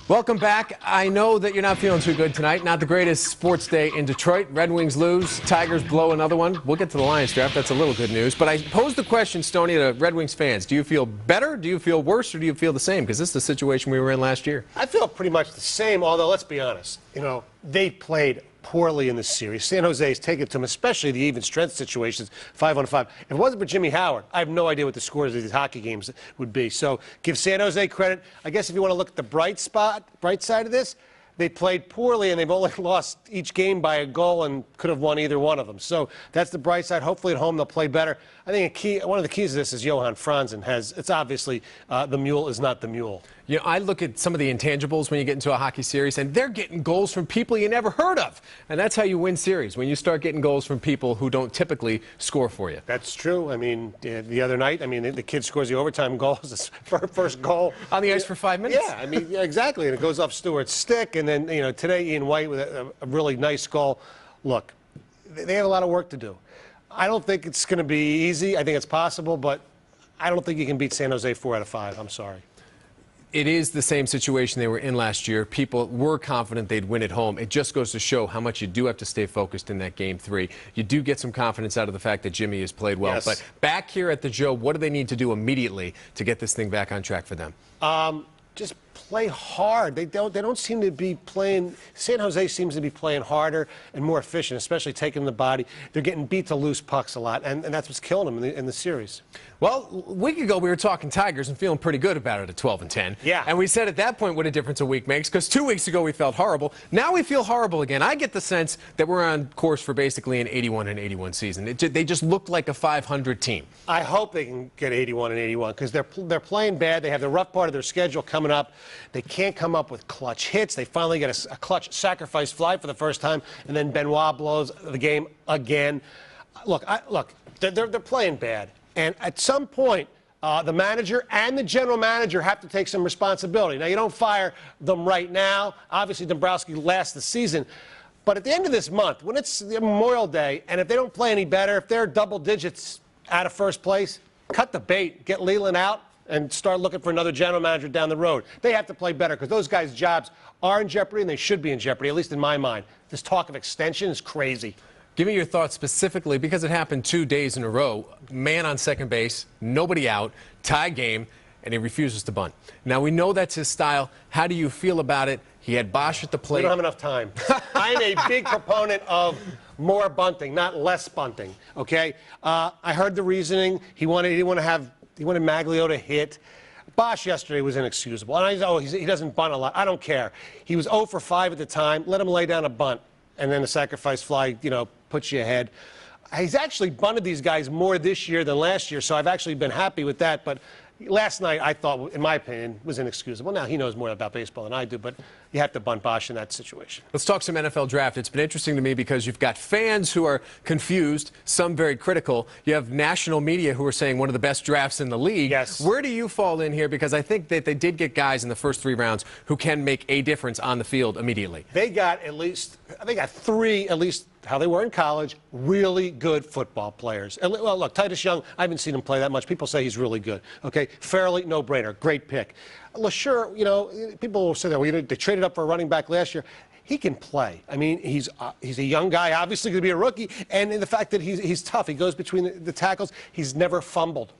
Welcome back. I know that you're not feeling too good tonight. Not the greatest sports day in Detroit. Red Wings lose. Tigers blow another one. We'll get to the Lions draft. That's a little good news. But I posed the question, Stoney, to Red Wings fans. Do you feel better? Do you feel worse? Or do you feel the same? Because this is the situation we were in last year. I feel pretty much the same, although let's be honest. They played poorly in this series. San Jose's taken it to them, especially the even strength situations, 5-on-5. If it wasn't for Jimmy Howard, I have no idea what the scores of these hockey games would be. So give San Jose credit. I guess if you want to look at the bright side of this, they played poorly, and they've only lost each game by a goal and could have won either one of them. So that's the bright side. Hopefully at home they'll play better. I think one of the keys to this is Johan Franzen it's obviously the mule is not the mule. I look at some of the intangibles when you get into a hockey series, and they're getting goals from people you never heard of. And that's how you win series, when you start getting goals from people who don't typically score for you. That's true. I mean, the other night, the kid scores the overtime goal, his first goal. On the ice for 5 minutes? Yeah, exactly. And it goes off Stewart's stick. And then, today Ian White with a really nice goal. Look, they have a lot of work to do. I don't think it's going to be easy. I think it's possible, but I don't think you can beat San Jose 4 out of 5. I'm sorry. It is the same situation they were in last year. People were confident they'd win at home. It just goes to show how much you do have to stay focused in that Game 3. You do get some confidence out of the fact that Jimmy has played well. Yes. But back here at the Joe, what do they need to do immediately to get this thing back on track for them? Just play hard. They don't seem to be playing. San Jose seems to be playing harder and more efficient, especially taking the body. They're getting beat to loose pucks a lot, and that's what's killing them in the series. Well, a week ago we were talking Tigers and feeling pretty good about it at 12-10. Yeah. And we said at that point what a difference a week makes, because 2 weeks ago we felt horrible. Now we feel horrible again. I get the sense that we're on course for basically an 81-81 season. They just looked like a 500 team. I hope they can get 81-81 because they're playing bad. They have the rough part of their schedule coming up. They can't come up with clutch hits. They finally get a clutch sacrifice fly for the first time, and then Benoit blows the game again. Look, they're playing bad. And at some point, the manager and the general manager have to take some responsibility. Now, you don't fire them right now. Obviously, Dombrowski lasts the season. But at the end of this month, when it's Memorial Day, and if they don't play any better, if they're double digits out of first place, cut the bait, get Leland out, and start looking for another general manager down the road. They have to play better because those guys' jobs are in jeopardy, and they should be in jeopardy, at least in my mind. This talk of extension is crazy. Give me your thoughts specifically, because it happened 2 days in a row. Man on second base, nobody out, tie game, and he refuses to bunt. Now, we know that's his style. How do you feel about it? He had Bosch at the plate. We don't have enough time. I'm a big proponent of more bunting, not less bunting, okay? I heard the reasoning. He wanted Maglio to hit. Bosch yesterday was inexcusable. And he doesn't bunt a lot. I don't care. He was 0 for 5 at the time. Let him lay down a bunt. And then the sacrifice fly, puts you ahead. He's actually bunted these guys more this year than last year, so I've actually been happy with that. But last night, I thought, in my opinion, was inexcusable. Now, he knows more about baseball than I do, but you have to bunt Bosch in that situation. Let's talk some NFL draft. It's been interesting to me because you've got fans who are confused, some very critical. You have national media who are saying one of the best drafts in the league. Yes. Where do you fall in here? Because I think that they did get guys in the first 3 rounds who can make a difference on the field immediately. They got three, at least how they were in college, really good football players. And, well, look, Titus Young, I haven't seen him play that much. People say he's really good. Okay, Fairley, no-brainer, great pick. LeSure, people will say that they traded up for a running back last year. He can play. I mean, he's a young guy, obviously going to be a rookie, and in the fact that he's tough. He goes between the tackles. He's never fumbled.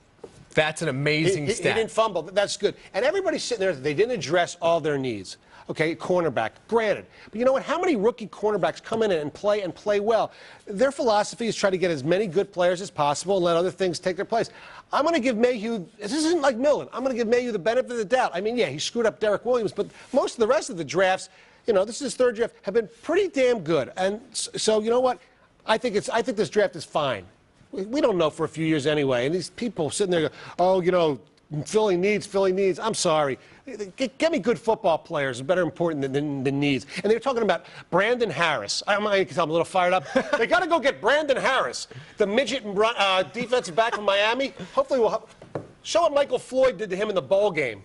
That's an amazing stat. He didn't fumble. That's good. And everybody's sitting there. They didn't address all their needs. Okay, cornerback, granted. But you know what? How many rookie cornerbacks come in and play well? Their philosophy is try to get as many good players as possible and let other things take their place. I'm going to give Mayhew, this isn't like Millen, I'm going to give Mayhew the benefit of the doubt. I mean, yeah, he screwed up Derek Williams, but most of the rest of the drafts, this is his 3rd draft, have been pretty damn good. And so, you know what? I think this draft is fine. We don't know for a few years anyway. And these people sitting there go, Philly needs. I'm sorry. Get me good football players. It's better important than needs. And they're talking about Brandon Harris. I'm a little fired up. They got to go get Brandon Harris, the midget defensive back from Miami. Hopefully we'll show what Michael Floyd did to him in the bowl game.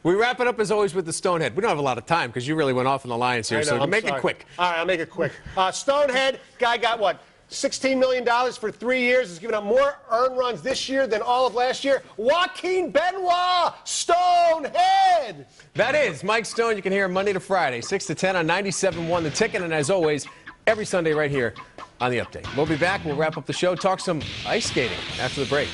We wrap it up, as always, with the Stonehead. We don't have a lot of time because you really went off on the Lions here, so make it quick. All right, I'll make it quick. Stonehead, guy got what? $16 million for 3 years. He's given up more earned runs this year than all of last year. Joaquin Benoit, Stonehead. That is Mike Stone. You can hear him Monday to Friday, 6 to 10 on 97.1 The Ticket. And as always, every Sunday right here on The Update. We'll be back. We'll wrap up the show, talk some ice skating after the break.